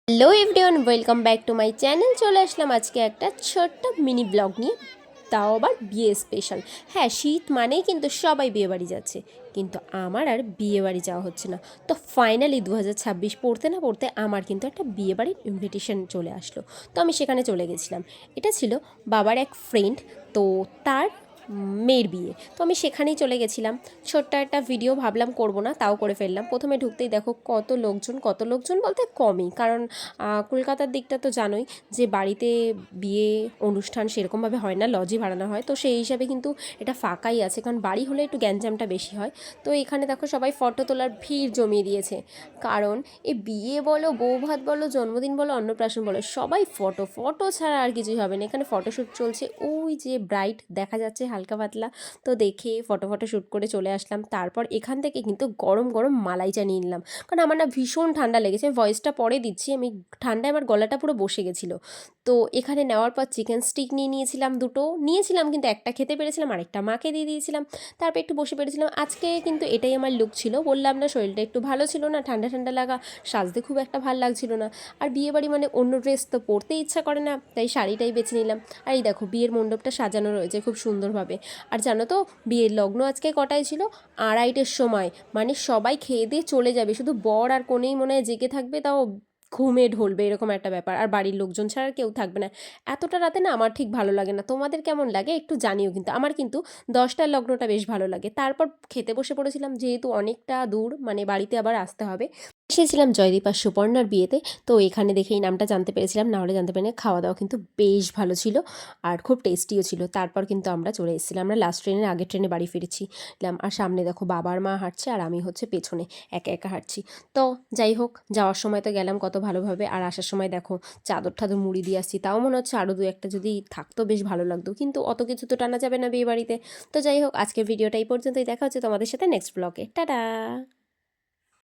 Hello everyone, welcome back to my channel. চলে আসলাম আজকে একটা ছোট্ট মিনি ব্লগ নিয়ে, তাও আবার বিয়ে স্পেশাল। হ্যাঁ, শীত মানেই কিন্তু সবাই বিয়ে বাড়ি যাচ্ছে, কিন্তু আমার আর বিয়ে বাড়ি যাওয়া হচ্ছে না। তো ফাইনালি 2026 পড়তে না পড়তে আমার কিন্তু একটা বিয়ে বাড়ির ইনভিটেশন চলে আসলো। তো আমি সেখানে চলে গেছিলাম। এটা ছিল বাবার এক ফ্রেন্ড, তো তার মেয়ের বিয়ে। তো আমি সেখানেই চলে গেছিলাম। ছোট্ট একটা ভিডিও ভাবলাম করব না, তাও করে ফেললাম। প্রথমে ঢুকতেই দেখো কত লোকজন বলতে কমই, কারণ কলকাতার দিকটা তো জানোই যে বাড়িতে বিয়ে অনুষ্ঠান সেরকমভাবে হয় না, লজই ভাড়ানো হয়। তো সেই হিসাবে কিন্তু এটা ফাঁকাই আছে, কারণ বাড়ি হলে একটু গ্যাঞ্জামটা বেশি হয়। তো এখানে দেখো সবাই ফটো তোলার ভিড় জমিয়ে দিয়েছে, কারণ এ বিয়ে বলো, বৌভাত বলো, জন্মদিন বলো, অন্নপ্রাশন বলো, সবাই ফটো ফটো ছাড়া আর কিছুই হবে না। এখানে ফটোশ্যুট চলছে, ওই যে ব্রাইট দেখা যাচ্ছে হালকা পাতলা। তো দেখে ফটো শ্যুট করে চলে আসলাম। তারপর এখান থেকে কিন্তু গরম গরম মালাই চা নিয়ে নিলাম, কারণ আমার না ভীষণ ঠান্ডা লেগেছে। আমি ভয়েসটা পরে দিচ্ছি, আমি ঠান্ডায় আমার গলাটা পুরো বসে গেছিলো। তো এখানে নেওয়ার পর চিকেন স্টিক নিয়ে নিয়েছিলাম, দুটো নিয়েছিলাম, কিন্তু একটা খেতে পেরেছিলাম, আরেকটা মাকে দিয়ে দিয়েছিলাম। তারপর একটু বসে পেরেছিলাম। আজকে কিন্তু এটাই আমার লুক ছিল, বললাম না শরীরটা একটু ভালো ছিল না, ঠান্ডা ঠান্ডা লাগা, সাজতে খুব একটা ভালো লাগছিল না। আর বিয়েবাড়ি মানে অন্য ড্রেস তো পরতে ইচ্ছা করে না, তাই শাড়িটাই বেছে নিলাম। আর এই দেখো বিয়ের মণ্ডপটা সাজানো রয়েছে খুব সুন্দরভাবে। আর জানো তো বিয়ের লগ্ন আজকে কটায় ছিল? 2:30-এর সময়। মানে সবাই খেয়ে দিয়ে চলে যাবে, শুধু বর আর কনেই মনে হয় জেগে থাকবে, তাও ঘুমে ঢলবে, এরকম একটা ব্যাপার। আর বাড়ির লোকজন ছাড়া আর কেউ থাকবে না। এতটা রাতে না আমার ঠিক ভালো লাগে না, তোমাদের কেমন লাগে একটু জানিও কিন্তু। আমার কিন্তু 10টার লগ্নটা বেশ ভালো লাগে। তারপর খেতে বসে পড়েছিলাম, যেহেতু অনেকটা দূর, মানে বাড়িতে আবার আসতে হবে। এসেছিলাম জয়দীপ আর সুপর্ণার বিয়েতে। তো এখানে দেখেই নামটা জানতে পেরেছিলাম, না হলে জানতে পারিনি। খাওয়া দাওয়া কিন্তু বেশ ভালো ছিল, আর খুব টেস্টিও ছিল। তারপর কিন্তু আমরা চলে এসেছিলাম, আমরা লাস্ট ট্রেনের আগের ট্রেনে বাড়ি ফিরেছি। আর সামনে দেখো বাবার মা হাঁটছে, আর আমি হচ্ছে পেছনে একা একা হাঁটছি। তো যাই হোক, যাওয়ার সময় তো গেলাম কত ভালোভাবে, আর আসার সময় দেখো চাদর ঠাদর মুড়ি দিয়ে আসছি। তাও মনে হচ্ছে আরও দু একটা যদি থাকতো বেশ ভালো লাগতো, কিন্তু অত কিছু তো টানা যাবে না বিয়ে বাড়িতে। তো যাই হোক, আজকের ভিডিওটা এই পর্যন্তই। দেখা হচ্ছে তোমাদের সাথে নেক্সট ব্লগে। টাটা।